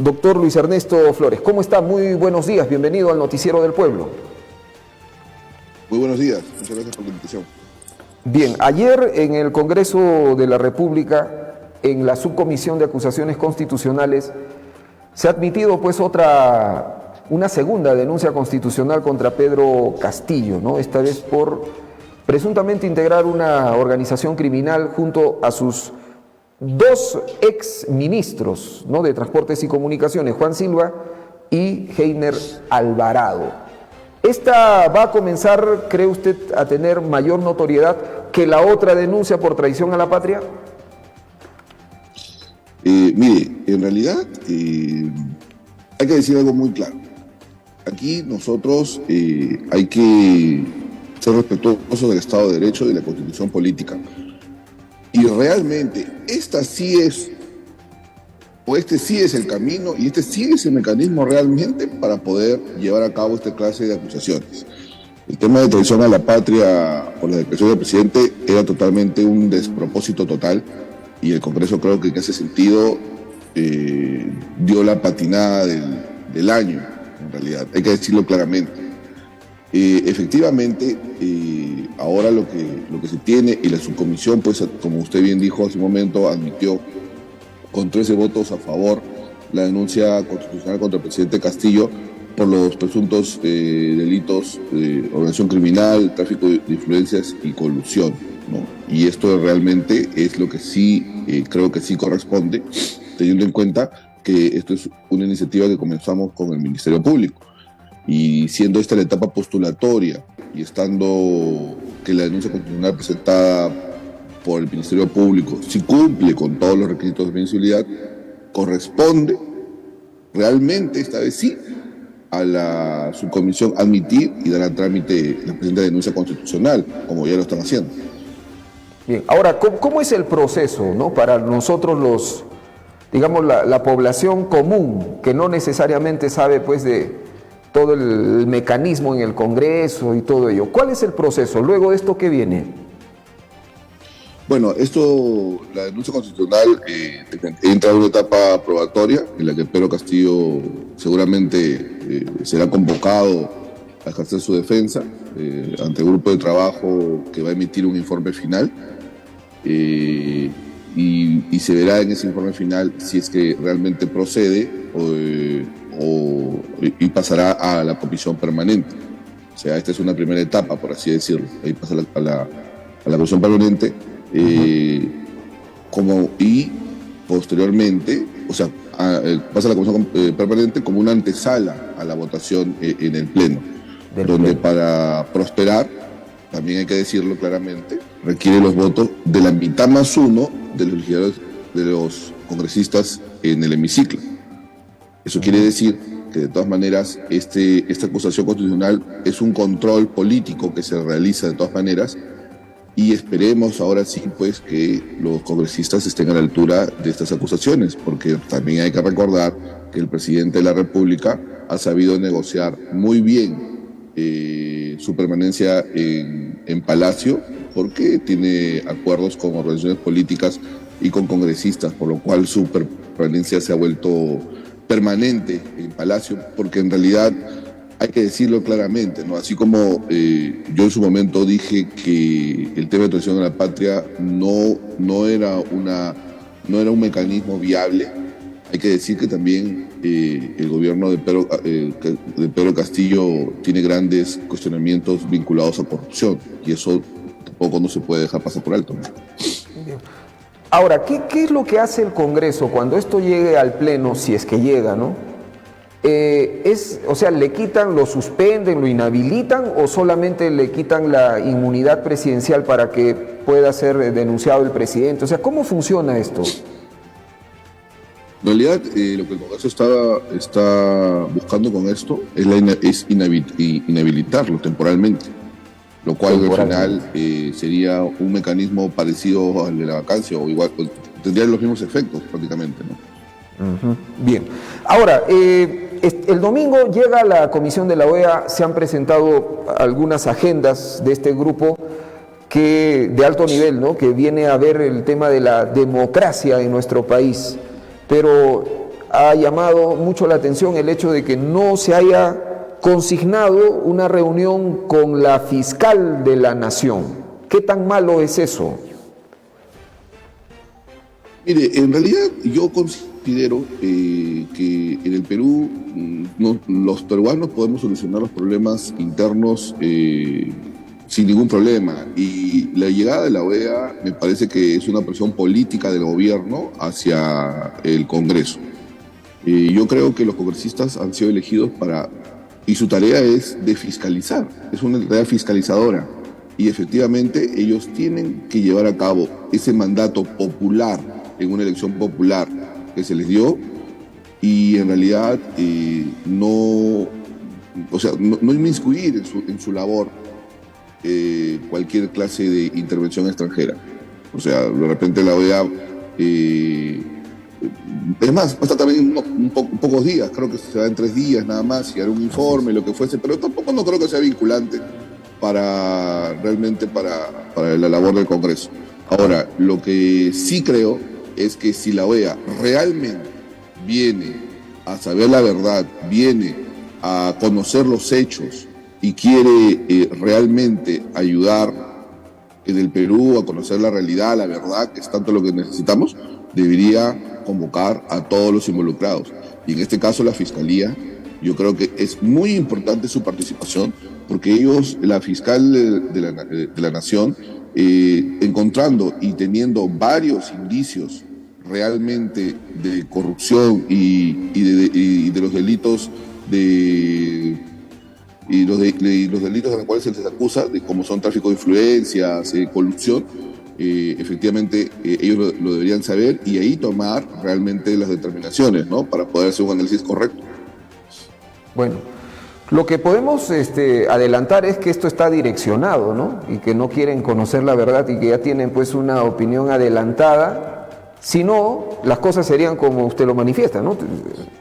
Doctor Luis Ernesto Flores, ¿cómo está? Muy buenos días, bienvenido al Noticiero del Pueblo. Muy buenos días, muchas gracias por la invitación. Bien, ayer en el Congreso de la República, en la Subcomisión de Acusaciones Constitucionales, se ha admitido pues una segunda denuncia constitucional contra Pedro Castillo, ¿no? Esta vez por presuntamente integrar una organización criminal junto a sus dos ex ministros, ¿no?, de Transportes y Comunicaciones, Juan Silva y Heiner Alvarado. ¿Esta va a comenzar, cree usted, a tener mayor notoriedad que la otra denuncia por traición a la patria? Mire, en realidad hay que decir algo muy claro. Aquí nosotros hay que ser respetuosos del Estado de Derecho y de la Constitución política. Y realmente este sí es el camino y este sí es el mecanismo realmente para poder llevar a cabo esta clase de acusaciones. El tema de traición a la patria por la declaración del presidente era totalmente un despropósito total y el Congreso creo que en ese sentido dio la patinada del año, en realidad, hay que decirlo claramente. Efectivamente, ahora lo que se tiene y la subcomisión, pues como usted bien dijo hace un momento, admitió con 13 votos a favor la denuncia constitucional contra el presidente Castillo por los presuntos delitos de organización criminal, tráfico de influencias y colusión, ¿no? Y esto realmente es lo que sí creo que sí corresponde, teniendo en cuenta que esto es una iniciativa que comenzamos con el Ministerio Público. Y siendo esta la etapa postulatoria y estando que la denuncia constitucional presentada por el Ministerio Público si cumple con todos los requisitos de admisibilidad, corresponde realmente, esta vez sí, a la subcomisión admitir y dar a trámite la presente denuncia constitucional, como ya lo están haciendo. Bien, ahora, ¿cómo es el proceso, ¿no?, para nosotros digamos, la población común, que no necesariamente sabe pues de todo el mecanismo en el Congreso y todo ello? ¿Cuál es el proceso? Luego de esto, ¿qué viene? Bueno, la denuncia constitucional entra en una etapa probatoria en la que Pedro Castillo seguramente será convocado a ejercer su defensa ante el grupo de trabajo que va a emitir un informe final y se verá en ese informe final si es que realmente procede y pasará a la comisión permanente. O sea, esta es una primera etapa, por así decirlo. Ahí pasa a la comisión permanente y posteriormente, o sea, pasa a la comisión permanente como una antesala a la votación en el Pleno, donde para prosperar, también hay que decirlo claramente, requiere los votos de la mitad más uno de los legisladores, de los congresistas en el hemiciclo. Eso quiere decir que de todas maneras esta acusación constitucional es un control político que se realiza de todas maneras y esperemos ahora sí pues que los congresistas estén a la altura de estas acusaciones, porque también hay que recordar que el presidente de la República ha sabido negociar muy bien su permanencia en Palacio, porque tiene acuerdos con organizaciones políticas y con congresistas, por lo cual su permanencia se ha vuelto permanente en Palacio, porque en realidad hay que decirlo claramente, ¿no? Así como yo en su momento dije que el tema de traición a la patria no era un mecanismo viable, hay que decir que también el gobierno de Pedro Castillo tiene grandes cuestionamientos vinculados a corrupción y eso tampoco no se puede dejar pasar por alto, ¿no? Ahora, ¿qué es lo que hace el Congreso cuando esto llegue al Pleno, si es que llega, ¿no? O sea, ¿le quitan, lo suspenden, lo inhabilitan o solamente le quitan la inmunidad presidencial para que pueda ser denunciado el presidente? O sea, ¿cómo funciona esto? En realidad, lo que el Congreso está buscando con esto es inhabilitarlo temporalmente, lo cual al final sería un mecanismo parecido al de la vacancia o igual, tendría los mismos efectos prácticamente, ¿no? Bien. Ahora, el domingo llega la comisión de la OEA, se han presentado algunas agendas de este grupo de alto nivel, ¿no?, que viene a ver el tema de la democracia en nuestro país. Pero ha llamado mucho la atención el hecho de que no se haya consignado una reunión con la fiscal de la Nación. ¿Qué tan malo es eso? Mire, en realidad yo considero que en el Perú los peruanos podemos solucionar los problemas internos sin ningún problema. Y la llegada de la OEA me parece que es una presión política del gobierno hacia el Congreso. Yo creo que los congresistas han sido elegidos y su tarea es de fiscalizar, es una tarea fiscalizadora. Y efectivamente ellos tienen que llevar a cabo ese mandato popular en una elección popular que se les dio, y en realidad no inmiscuir en su labor cualquier clase de intervención extranjera. O sea, de repente la OEA, es más, va a estar también pocos días, creo que se va en 3 días nada más, y hará un informe, lo que fuese, pero tampoco no creo que sea vinculante realmente para la labor del Congreso. Ahora, lo que sí creo es que si la OEA realmente viene a saber la verdad, viene a conocer los hechos y quiere realmente ayudar en el Perú a conocer la realidad, la verdad, que es tanto lo que necesitamos, debería convocar a todos los involucrados. Y en este caso la Fiscalía, yo creo que es muy importante su participación, porque ellos, la fiscal de la Nación, encontrando y teniendo varios indicios realmente de corrupción y de los delitos los delitos a los cuales se les acusa, como son tráfico de influencias, corrupción, efectivamente ellos lo deberían saber y ahí tomar realmente las determinaciones, ¿no?, para poder hacer un análisis correcto. Bueno, lo que podemos adelantar es que esto está direccionado, ¿no?, y que no quieren conocer la verdad y que ya tienen pues una opinión adelantada. Si no, las cosas serían como usted lo manifiesta, ¿no?,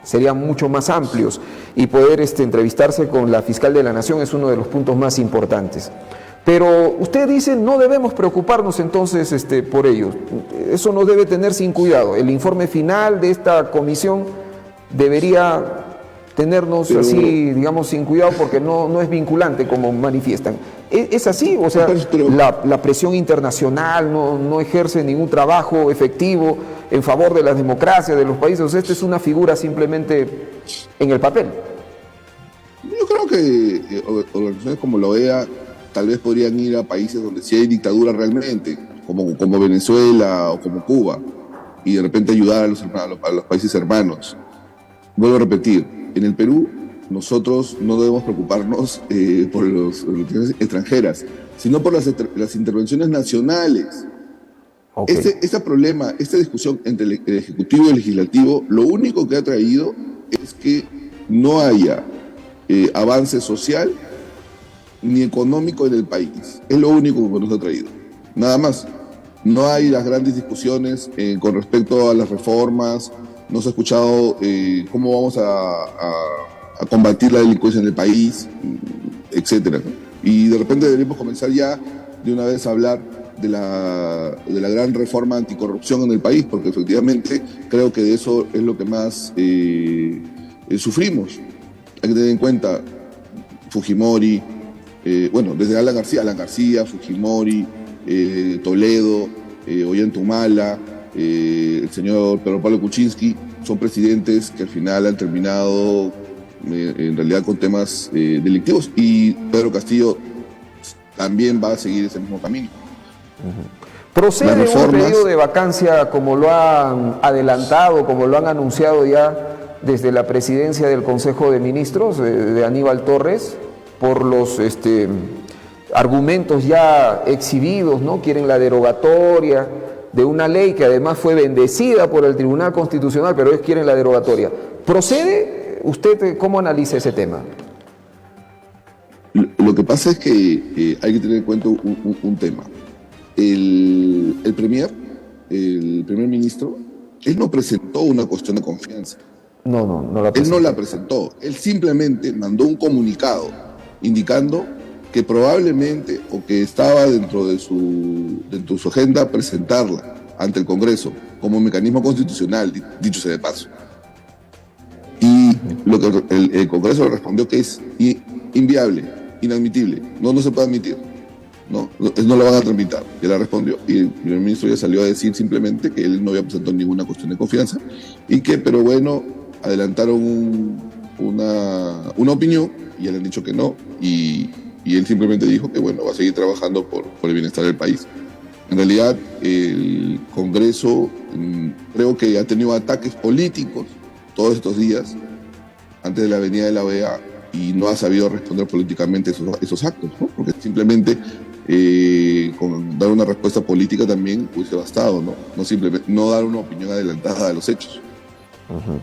serían mucho más amplios, y poder entrevistarse con la fiscal de la Nación es uno de los puntos más importantes. Pero usted dice, no debemos preocuparnos entonces por ello. Eso no debe tener sin cuidado. El informe final de esta comisión debería tenernos así, digamos, sin cuidado, porque no es vinculante como manifiestan. ¿Es así? O sea, la presión internacional no ejerce ningún trabajo efectivo en favor de las democracias de los países. O sea, esta es una figura simplemente en el papel. Yo creo que organizaciones como la OEA tal vez podrían ir a países donde sí hay dictadura realmente, como Venezuela o como Cuba, y de repente ayudar a los países hermanos. Vuelvo a repetir, en el Perú nosotros no debemos preocuparnos por las extranjeras, sino por las intervenciones nacionales. Okay. Esta discusión entre el Ejecutivo y el Legislativo, lo único que ha traído es que no haya avance social ni económico en el país. Es lo único que nos ha traído. Nada más. No hay las grandes discusiones con respecto a las reformas. No se ha escuchado cómo vamos a combatir la delincuencia en el país, etcétera. Y de repente deberíamos comenzar ya de una vez a hablar de la gran reforma anticorrupción en el país, porque efectivamente creo que de eso es lo que más sufrimos. Hay que tener en cuenta Fujimori, desde Alan García, Fujimori, Toledo, Ollantumala, el señor Pedro Pablo Kuczynski, son presidentes que al final han terminado en realidad con temas delictivos, y Pedro Castillo también va a seguir ese mismo camino. ¿Procede un pedido de vacancia como lo han adelantado, como lo han anunciado ya desde la presidencia del Consejo de Ministros de Aníbal Torres, por los argumentos ya exhibidos, ¿no? Quieren la derogatoria de una ley que además fue bendecida por el Tribunal Constitucional, pero ellos quieren la derogatoria. ¿Procede? ¿Usted cómo analiza ese tema? Lo que pasa es que hay que tener en cuenta un tema. El primer ministro, él no presentó una cuestión de confianza. No la presentó. Él no la presentó. Él simplemente mandó un comunicado indicando que probablemente, o que estaba dentro de su agenda, presentarla ante el Congreso como mecanismo constitucional, dicho sea de paso. lo que el Congreso le respondió que es inviable, inadmitible, no se puede admitir, no lo van a tramitar. Ya la respondió y el primer ministro ya salió a decir simplemente que él no había presentado ninguna cuestión de confianza y que, pero bueno, adelantaron una opinión y ya le han dicho que no y él simplemente dijo que bueno, va a seguir trabajando por el bienestar del país. En realidad, el Congreso creo que ha tenido ataques políticos todos estos días antes de la venida de la OEA y no ha sabido responder políticamente esos actos, ¿no? Porque simplemente con dar una respuesta política también hubiese bastado, no dar una opinión adelantada de los hechos. Uh-huh.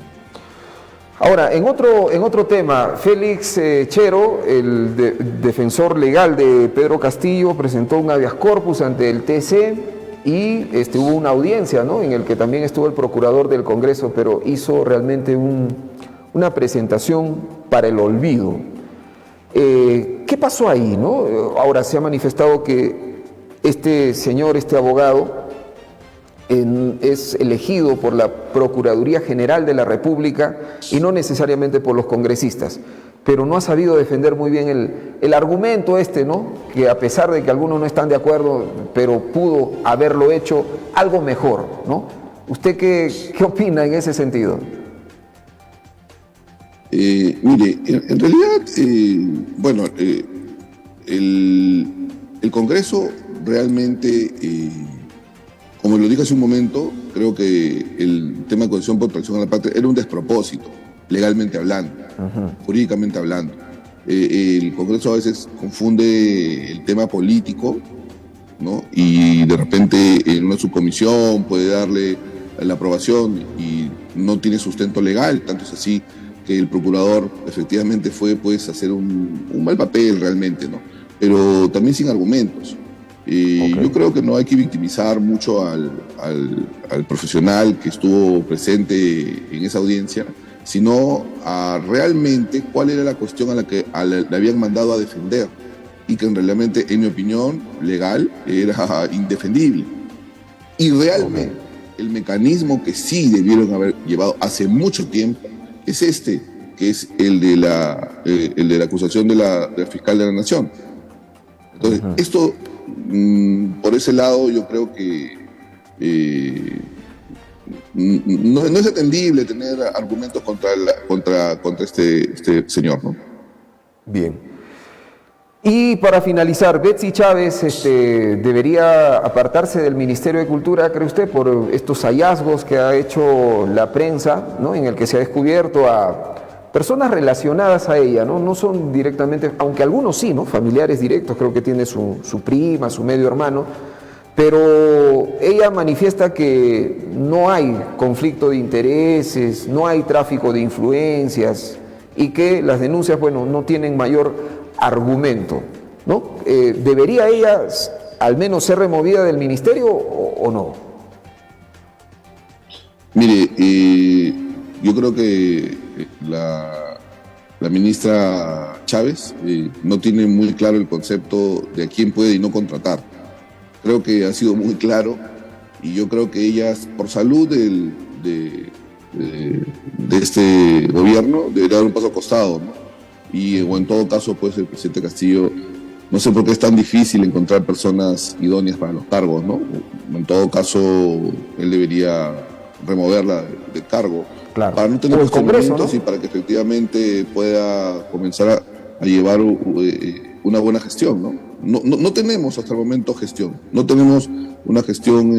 Ahora, en otro tema, Félix Chero, el defensor legal de Pedro Castillo, presentó un habeas corpus ante el TC y hubo una audiencia, ¿no?, en el que también estuvo el procurador del Congreso, pero hizo realmente una presentación para el olvido. ¿Qué pasó ahí, no? Ahora se ha manifestado que este señor, este abogado, es elegido por la Procuraduría General de la República y no necesariamente por los congresistas, pero no ha sabido defender muy bien el argumento ¿no?, que a pesar de que algunos no están de acuerdo, pero pudo haberlo hecho algo mejor, ¿no? ¿Usted qué opina en ese sentido? Mire, en realidad, bueno, el Congreso realmente, como lo dije hace un momento, creo que el tema de concesión por protección a la patria era un despropósito, legalmente hablando, jurídicamente hablando. El Congreso a veces confunde el tema político, ¿no? Y de repente en una subcomisión puede darle la aprobación y no tiene sustento legal, tanto es así que el procurador efectivamente fue pues a hacer un mal papel realmente, ¿no? Pero también sin argumentos. Okay. Yo creo que no hay que victimizar mucho al profesional que estuvo presente en esa audiencia, sino a realmente cuál era la cuestión a la que le habían mandado a defender y que realmente, en mi opinión, legal, era indefendible. Y realmente el mecanismo que sí debieron haber llevado hace mucho tiempo es que es el de la acusación de la fiscal de la Nación. Entonces, esto, por ese lado, yo creo que no es atendible tener argumentos contra este señor, ¿no? Bien. Y para finalizar, Betsy Chávez debería apartarse del Ministerio de Cultura, ¿cree usted, por estos hallazgos que ha hecho la prensa, ¿no?, en el que se ha descubierto a personas relacionadas a ella, ¿no? No son directamente, aunque algunos sí, ¿no?, familiares directos, creo que tiene su prima, su medio hermano, pero ella manifiesta que no hay conflicto de intereses, no hay tráfico de influencias y que las denuncias, bueno, no tienen mayor argumento, ¿no? ¿Debería ella al menos ser removida del ministerio o no? Mire, yo creo que la ministra Chávez no tiene muy claro el concepto de a quién puede y no contratar. Creo que ha sido muy claro y yo creo que ella, por salud de este gobierno, debería dar un paso al costado, ¿no? O en todo caso, pues el presidente Castillo, no sé por qué es tan difícil encontrar personas idóneas para los cargos, ¿no? En todo caso, él debería removerla del cargo, claro, para no tener cuestionamientos, ¿no?, y para que efectivamente pueda comenzar a llevar una buena gestión, ¿no? No tenemos hasta el momento gestión, no tenemos una gestión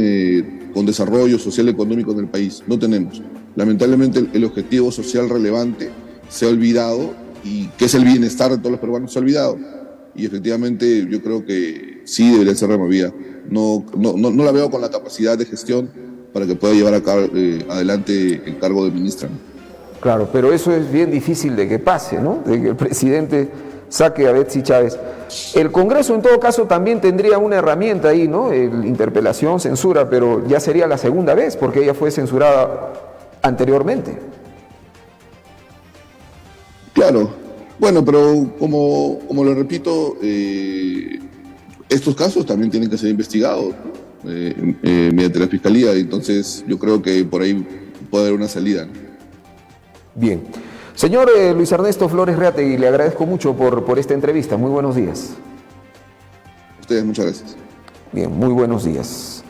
con desarrollo social y económico en el país, no tenemos. Lamentablemente el objetivo social relevante se ha olvidado y que es el bienestar de todos los peruanos se ha olvidado. Y efectivamente yo creo que sí debería ser removida. No la veo con la capacidad de gestión para que pueda llevar adelante el cargo de ministra. Claro, pero eso es bien difícil de que pase, ¿no? De que el presidente saque a Betsy Chávez. El Congreso en todo caso también tendría una herramienta ahí, ¿no? Interpelación, censura, pero ya sería la segunda vez porque ella fue censurada anteriormente. Claro, bueno, pero como lo repito, estos casos también tienen que ser investigados, ¿no?, mediante la Fiscalía, entonces yo creo que por ahí puede haber una salida, ¿no? Bien. Señor Luis Ernesto Flores Reategui, le agradezco mucho por esta entrevista. Muy buenos días. A ustedes, muchas gracias. Bien, muy buenos días.